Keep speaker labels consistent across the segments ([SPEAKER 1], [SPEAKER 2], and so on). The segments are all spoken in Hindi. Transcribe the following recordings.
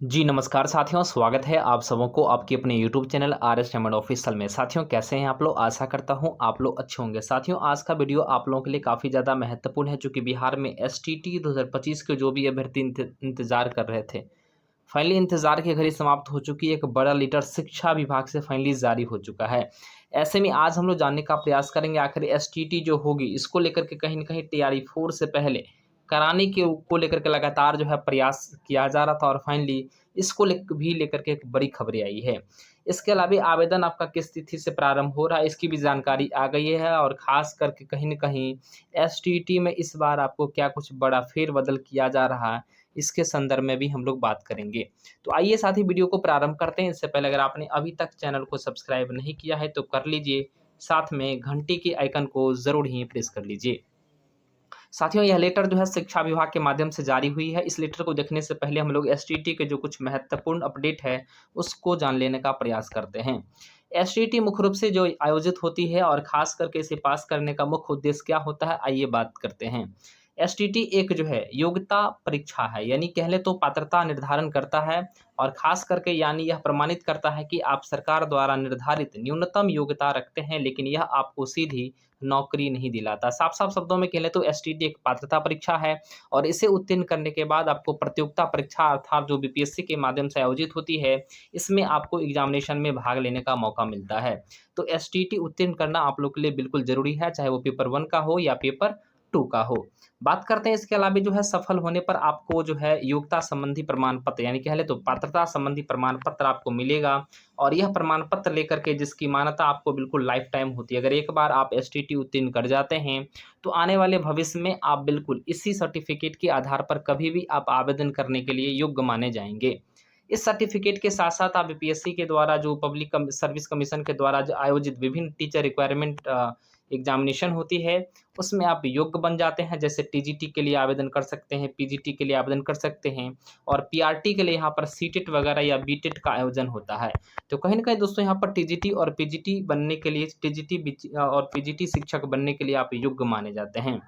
[SPEAKER 1] जी नमस्कार साथियों, स्वागत है आप सबों को आपके अपने YouTube channel R S diamond official में। साथियों कैसे हैं आप लोग? आशा करता हूं आप लोग अच्छे होंगे। साथियों आज का वीडियो आप लोगों के लिए काफ़ी ज़्यादा महत्वपूर्ण है, चूँकि बिहार में एसटीटी 2025 के जो भी अभ्यर्थी इंतजार कर रहे थे, फाइनली इंतजार की घड़ी समाप्त हो चुकी है। एक बड़ा लीटर शिक्षा विभाग से फाइनली जारी हो चुका है। ऐसे में आज हम लोग जानने का प्रयास करेंगे आखिर एसटीटी जो होगी इसको लेकर के कहीं न कहीं तैयारी 4 से पहले कराने के को लेकर के लगातार जो है प्रयास किया जा रहा था और फाइनली इसको लेकर के एक बड़ी खबरें आई है। इसके अलावा आवेदन आपका किस तिथि से प्रारंभ हो रहा है इसकी भी जानकारी आ गई है और ख़ास करके कहीं न कहीं एसटीटी में इस बार आपको क्या कुछ बड़ा फेरबदल किया जा रहा है, इसके संदर्भ में भी हम लोग बात करेंगे। तो आइए साथ ही वीडियो को प्रारंभ करते हैं। इससे पहले अगर आपने अभी तक चैनल को सब्सक्राइब नहीं किया है तो कर लीजिए, साथ में घंटी के आइकन को ज़रूर ही प्रेस कर लीजिए। साथियों यह लेटर जो है शिक्षा विभाग के माध्यम से जारी हुई है। इस लेटर को देखने से पहले हम लोग एसटीटी के जो कुछ महत्वपूर्ण अपडेट है उसको जान लेने का प्रयास करते हैं। एसटीटी मुख्य रूप से जो आयोजित होती है और खास करके इसे पास करने का मुख्य उद्देश्य क्या होता है, आइए बात करते हैं। एसटीटी एक जो है योग्यता परीक्षा है, यानी कह ले तो पात्रता निर्धारण करता है और खास करके यानी यह प्रमाणित करता है कि आप सरकार द्वारा निर्धारित न्यूनतम योग्यता रखते हैं, लेकिन यह आपको सीधी नौकरी नहीं दिलाता। साफ-साफ शब्दों में कह लें तो एसटीटी एक पात्रता परीक्षा है और इसे उत्तीर्ण करने के बाद आपको प्रतियोगिता परीक्षा अर्थात जो बीपीएससी के माध्यम से आयोजित होती है, इसमें आपको एग्जामिनेशन में भाग लेने का मौका मिलता है। तो एसटीटी उत्तीर्ण करना आप लोग के लिए बिल्कुल ज़रूरी है, चाहे वो पेपर 1 का हो या पेपर 2 का हो। बात करते हैं इसके अलावा जो है सफल होने पर आपको जो है योग्यता संबंधी प्रमाण पत्र यानी कह लें तो पात्रता संबंधी प्रमाण पत्र आपको मिलेगा और यह प्रमाण पत्र लेकर के जिसकी मान्यता आपको बिल्कुल लाइफ टाइम होती है। अगर एक बार आप एसटीटी उत्तीर्ण कर जाते हैं, तो आने वाले भविष्य में आप बिल्कुल इसी सर्टिफिकेट के आधार पर कभी भी आप आवेदन करने के लिए योग्य माने जाएँगे। इस सर्टिफिकेट के साथ-साथ आप बीपीएससी के द्वारा जो पब्लिक सर्विस कमीशन के द्वारा जो आयोजित विभिन्न टीचर रिक्वायरमेंट एग्जामिनेशन होती है, उसमें आप योग्य बन जाते हैं। जैसे टीजीटी के लिए आवेदन कर सकते हैं, पीजीटी के लिए आवेदन कर सकते हैं और पीआरटी के लिए यहाँ पर सीटेट वगैरह या बीटेट का आयोजन होता है। तो कहीं न कहीं दोस्तों यहाँ पर टीजीटी और पीजीटी बनने के लिए और पीजीटी शिक्षक बनने के लिए आप योग्य माने जाते हैं।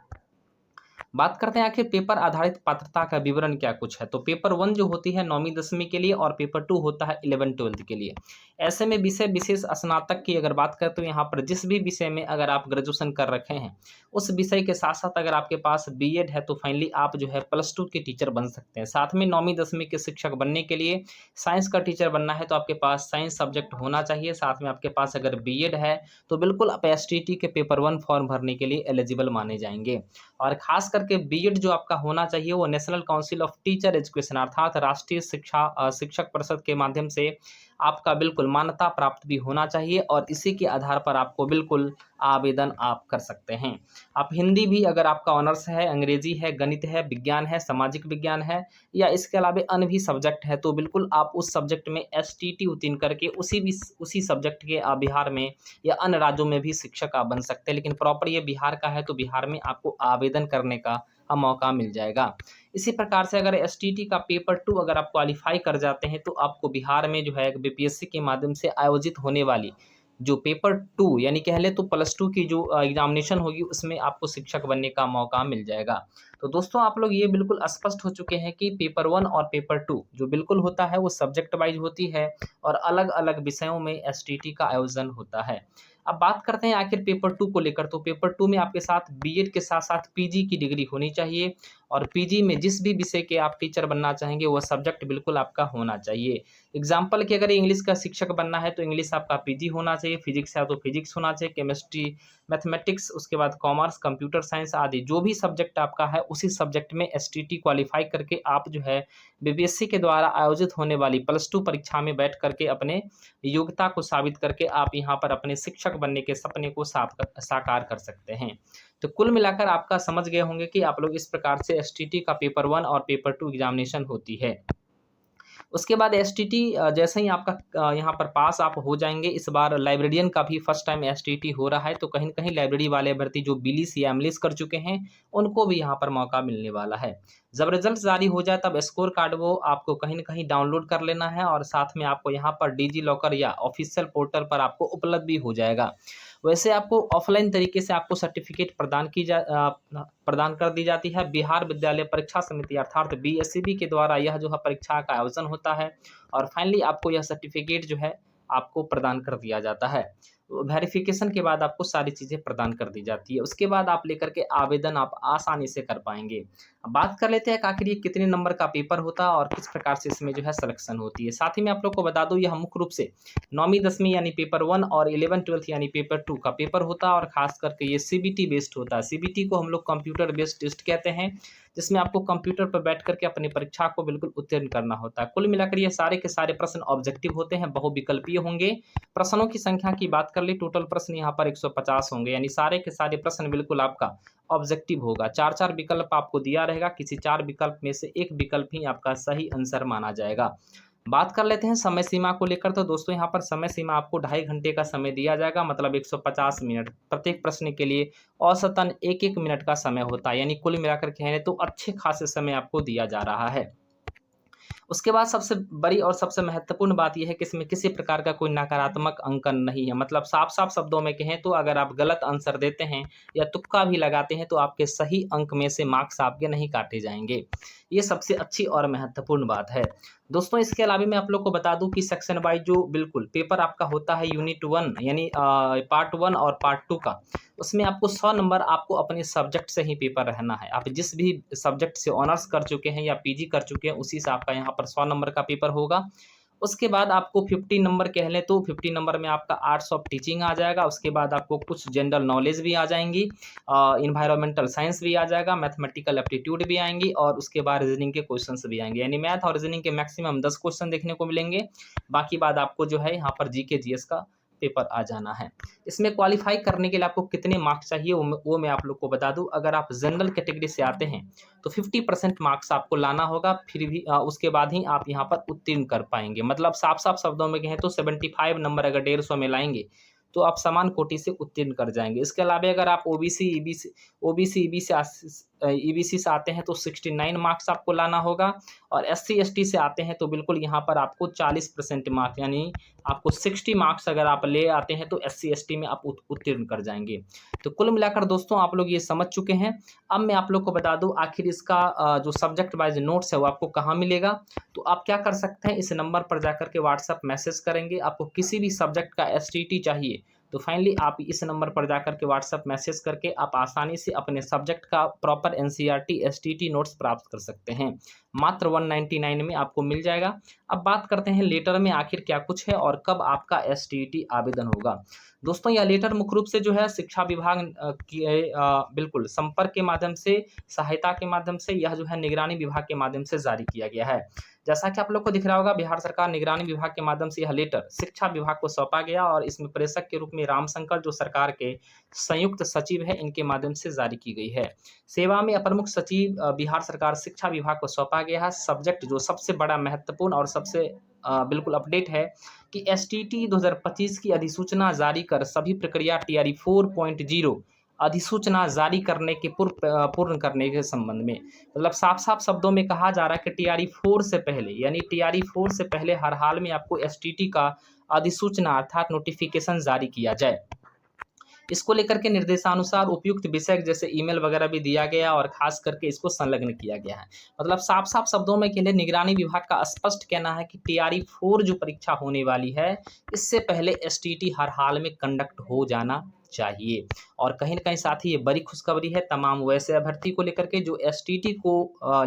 [SPEAKER 1] बात करते हैं आखिर पेपर आधारित पात्रता का विवरण क्या कुछ है। तो पेपर 1 जो होती है 9वीं 10वीं के लिए और पेपर 2 होता है 11th-12th के लिए। ऐसे में विषय विशेष स्नातक की अगर बात करें तो यहाँ पर जिस भी विषय में अगर आप ग्रेजुएशन कर रखे हैं, उस विषय के साथ-साथ अगर आपके पास बीएड है तो फाइनली आप जो है +2 के टीचर बन सकते हैं। साथ में 9वीं 10वीं के शिक्षक बनने के लिए साइंस का टीचर बनना है तो आपके पास साइंस सब्जेक्ट होना चाहिए। साथ में आपके पास अगर बीएड है तो बिल्कुल आप एसटीटी के पेपर 1 फॉर्म भरने के लिए एलिजिबल माने जाएँगे। और खास करके बीएड जो आपका होना चाहिए वो national council of teacher education अर्थात राष्ट्रीय शिक्षक परिषद के माध्यम से आपका बिल्कुल मान्यता प्राप्त भी होना चाहिए और इसी के आधार पर आपको बिल्कुल आवेदन आप कर सकते हैं। आप हिंदी भी अगर आपका ऑनर्स है, अंग्रेजी है, गणित है, विज्ञान है, सामाजिक विज्ञान है या इसके अलावा अन्य भी सब्जेक्ट है तो बिल्कुल आप उस सब्जेक्ट में एसटीटी उत्तीर्ण करके उसी सब्जेक्ट के बिहार में या अन्य राज्यों में भी शिक्षक आप बन सकते हैं। लेकिन प्रॉपर ये बिहार का है तो बिहार में आपको आवेदन करने का मौका मिल जाएगा। इसी प्रकार से अगर एसटीटी का पेपर 2 अगर आप क्वालीफाई कर जाते हैं तो आपको बिहार में जो है बीपीएससी के माध्यम से आयोजित होने वाली जो पेपर 2 यानी कह लें तो +2 की जो एग्जामिनेशन होगी उसमें आपको शिक्षक बनने का मौका मिल जाएगा। तो दोस्तों आप लोग ये बिल्कुल स्पष्ट हो चुके हैं कि पेपर 1 और पेपर 2 जो बिल्कुल होता है वो सब्जेक्ट वाइज होती है और अलग-अलग विषयों में एसटीटी का आयोजन होता है। अब बात करते हैं आखिर पेपर 2 को लेकर। तो पेपर 2 में आपके साथ बीएड के साथ-साथ पीजी की डिग्री होनी चाहिए और पीजी में जिस भी विषय के आप टीचर बनना चाहेंगे वह सब्जेक्ट बिल्कुल आपका होना चाहिए। एग्जाम्पल कि अगर इंग्लिश का शिक्षक बनना है तो इंग्लिश आपका पीजी होना चाहिए, फिजिक्स है तो फिजिक्स होना चाहिए, केमिस्ट्री, मैथमेटिक्स, उसके बाद कॉमर्स, कंप्यूटर साइंस आदि जो भी सब्जेक्ट आपका है उसी सब्जेक्ट में एसटीटी क्वालीफाई करके आप जो है बीपीएससी के द्वारा आयोजित होने वाली +2 परीक्षा में बैठ करके अपने योग्यता को साबित करके आप यहाँ पर अपने शिक्षक बनने के सपने को साकार कर सकते हैं। तो कुल मिलाकर आपका समझ गए होंगे कि आप लोग इस प्रकार से एसटीटी का पेपर 1 और पेपर 2 एग्जामिनेशन होती है। उसके बाद एसटीटी जैसे ही आपका यहाँ पर पास आप हो जाएँगे, इस बार लाइब्रेरियन का भी फर्स्ट टाइम एसटीटी हो रहा है, तो कहीं न कहीं लाइब्रेरी वाले अभ्यर्थी जो बीलिस या एमलिस कर चुके हैं, उनको भी यहाँ पर मौका मिलने वाला है। जब रिज़ल्ट जारी हो जाए तब स्कोर कार्ड वो आपको कहीं न कहीं डाउनलोड कर लेना है और साथ में आपको यहाँ पर डिजी लॉकर या ऑफ़िशियल पोर्टल पर आपको उपलब्ध भी हो जाएगा। वैसे आपको ऑफलाइन तरीके से आपको सर्टिफिकेट प्रदान कर दी जाती है। बिहार विद्यालय परीक्षा समिति अर्थात बीएसईबी के द्वारा यह जो है परीक्षा का आयोजन होता है और फाइनली आपको यह सर्टिफिकेट जो है आपको प्रदान कर दिया जाता है। वेरिफिकेशन के बाद आपको सारी चीज़ें प्रदान कर दी जाती है। उसके बाद आप लेकर के आवेदन आप आसानी से कर पाएँगे। अब बात कर लेते हैं कि आखिर ये कितने नंबर का पेपर होता है और किस प्रकार से इसमें जो है सिलेक्शन होती है। साथ ही मैं आप लोग को बता दूँ, यह मुख्य रूप से 9वीं 10वीं यानी पेपर 1 और 11th-12th यानी पेपर 2 का पेपर होता है और ख़ास करके ये सीबीटी बेस्ड होता है। सीबीटी को हम लोग कंप्यूटर बेस्ड टेस्ट कहते हैं, जिसमें आपको कंप्यूटर पर बैठ कर के अपनी परीक्षा को बिल्कुल उत्तीर्ण करना होता है। कुल मिलाकर ये सारे के सारे प्रश्न ऑब्जेक्टिव होते हैं, बहुविकल्पीय होंगे। प्रश्नों की संख्या की बात कर ले, टोटल प्रश्न यहाँ पर 150 होंगे, यानी सारे के सारे प्रश्न बिल्कुल आपका ऑब्जेक्टिव होगा। 4-4 विकल्प आपको दिया रहेगा, किसी 4 विकल्प में से एक विकल्प ही आपका सही आंसर माना जाएगा। बात कर लेते हैं समय सीमा को लेकर, तो दोस्तों यहाँ पर समय सीमा आपको 2.5 घंटे का समय दिया जाएगा, मतलब 150 मिनट। प्रत्येक प्रश्न के लिए औसतन 1-1 मिनट का समय होता है, यानी कुल मिलाकर कहें तो अच्छे खासे समय आपको दिया जा रहा है। उसके बाद सबसे बड़ी और सबसे महत्वपूर्ण बात यह है कि इसमें किसी प्रकार का कोई नकारात्मक अंकन नहीं है। मतलब साफ-साफ शब्दों में कहें तो अगर आप गलत आंसर देते हैं या तुक्का भी लगाते हैं तो आपके सही अंक में से मार्क्स आपके नहीं काटे जाएँगे। ये सबसे अच्छी और महत्वपूर्ण बात है। दोस्तों इसके अलावा मैं आप लोग को बता दूँ कि सेक्शन वाइज़ जो बिल्कुल पेपर आपका होता है यूनिट 1 यानी पार्ट 1 और पार्ट 2 का, उसमें आपको 100 नंबर आपको अपने सब्जेक्ट से ही पेपर रहना है। आप जिस भी सब्जेक्ट से ऑनर्स कर चुके हैं या पीजी कर चुके हैं, उसी से आपका यहाँ पर 100 नंबर का पेपर होगा। उसके बाद आपको 50 नंबर कह लें तो 50 नंबर में आपका आर्ट्स ऑफ टीचिंग आ जाएगा। उसके बाद आपको कुछ जनरल नॉलेज भी आ जाएँगी, एनवायरनमेंटल साइंस भी आ जाएगा, मैथमेटिकल एप्टीट्यूड भी आएँगी और उसके बाद रीजनिंग के क्वेश्चंस भी आएँगे। यानी मैथ और रीजनिंग के मैक्सिमम 10 क्वेश्चन देखने को मिलेंगे। बाकी बाद आपको जो है यहाँ पर जीके जीएस का पेपर आ जाना है। इसमें क्वालीफाई करने के लिए आपको कितने मार्क्स चाहिए वो मैं आप लोग को बता दूँ। अगर आप जनरल कैटेगरी से आते हैं तो 50% मार्क्स आपको लाना होगा, फिर भी उसके बाद ही आप यहाँ पर उत्तीर्ण कर पाएँगे। मतलब साफ-साफ शब्दों में कहें तो 75 नंबर अगर 150 में लाएँगे तो आप समान कोटि से उत्तीर्ण कर जाएँगे। इसके अलावा अगर आप ईबीसी से आते हैं तो 69 मार्क्स आपको लाना होगा और एससी/एसटी से आते हैं तो बिल्कुल यहाँ पर आपको 40% मार्क्स यानी आपको 60 मार्क्स अगर आप ले आते हैं तो एससी/एसटी में आप उत्तीर्ण कर जाएँगे। तो कुल मिलाकर दोस्तों आप लोग ये समझ चुके हैं। अब मैं आप लोग को बता दूँ आखिर इसका जो सब्जेक्ट वाइज़ नोट्स है वो आपको कहाँ मिलेगा? तो आप क्या कर सकते हैं, इस नंबर पर जाकर के व्हाट्सएप मैसेज करेंगे। आपको किसी भी सब्जेक्ट का एसटीटी चाहिए तो फाइनली आप इस नंबर पर जाकर के व्हाट्सएप मैसेज करके आप आसानी से अपने सब्जेक्ट का प्रॉपर एनसीईआरटी एसटीटी नोट्स प्राप्त कर सकते हैं। मात्र 199 में आपको मिल जाएगा। अब बात करते हैं लेटर में आखिर क्या कुछ है और कब आपका एसटीटी आवेदन होगा। दोस्तों यह लेटर मुख्य रूप से जो है शिक्षा विभाग बिल्कुल संपर्क के माध्यम से, सहायता के माध्यम से, यह जो है निगरानी विभाग के माध्यम से जारी किया गया है। जैसा कि आप लोग को दिख रहा होगा, बिहार सरकार निगरानी विभाग के माध्यम से यह लेटर शिक्षा विभाग को सौंपा गया और इसमें प्रेषक के रूप में रामशंकर जो सरकार के संयुक्त सचिव है, इनके माध्यम से जारी की गई है। सेवा में अपर मुख्य सचिव बिहार सरकार शिक्षा विभाग को सौंपा गया है। सब्जेक्ट जो सबसे बड़ा महत्वपूर्ण और सबसे बिल्कुल अपडेट है कि एसटीटी 2025 की अधिसूचना जारी कर सभी प्रक्रिया टीआरई 4.0 अधिसूचना जारी करने के पूर्ण करने के संबंध में, मतलब साफ-साफ शब्दों में कहा जा रहा है कि टीआरई 4 से पहले यानी टीआरई 4 से पहले हर हाल में आपको एसटीटी का अधिसूचना अर्थात नोटिफिकेशन जारी किया जाए। इसको लेकर के निर्देशानुसार उपयुक्त विषय जैसे ईमेल वगैरह भी दिया गया और खास करके इसको संलग्न किया गया है। मतलब साफ-साफ शब्दों में के लिए निगरानी विभाग का स्पष्ट कहना है कि टीआरई 4 जो परीक्षा होने वाली है, इससे पहले एसटीटी हर हाल में कंडक्ट हो जाना चाहिए। और कहीं न कहीं साथ ही ये बड़ी खुशखबरी है तमाम वैसे अभ्यर्थी को लेकर के जो एसटीटी को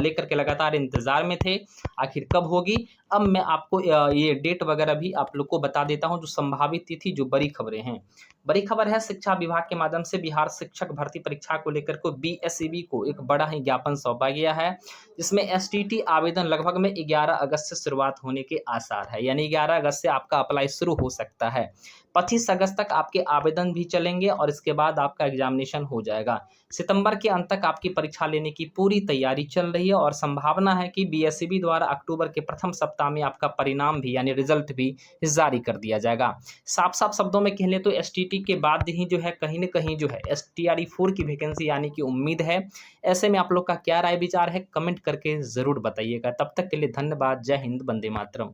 [SPEAKER 1] लेकर के लगातार इंतज़ार में थे, आखिर कब होगी। अब मैं आपको ये डेट वगैरह भी आप लोग को बता देता हूँ, जो संभावित तिथि, जो बड़ी खबरें हैं। बड़ी खबर है, शिक्षा विभाग के माध्यम से बिहार शिक्षक भर्ती परीक्षा को लेकर के बीएसईबी को एक बड़ा ही ज्ञापन सौंपा गया है, जिसमें एसटीटी आवेदन लगभग में 11 अगस्त से शुरुआत होने के आसार है, यानी 11 अगस्त से आपका अप्लाई शुरू हो सकता है। 25 अगस्त तक आपके आवेदन भी चलेंगे और इसके बाद आपका एग्जामिनेशन हो जाएगा। सितंबर के अंत तक आपकी परीक्षा लेने की पूरी तैयारी चल रही है और संभावना है कि बीएसईबी द्वारा अक्टूबर के प्रथम सप्ताह में आपका परिणाम भी यानी रिजल्ट भी जारी कर दिया जाएगा। साफ-साफ शब्दों में कह लें तो एसटीटी के बाद ही जो है कहीं न कहीं जो है टीआरई 4 की वैकेंसी आने की उम्मीद है। ऐसे में आप लोग का क्या राय विचार है, कमेंट करके ज़रूर बताइएगा। तब तक के लिए धन्यवाद। जय हिंद, वंदे मातरम।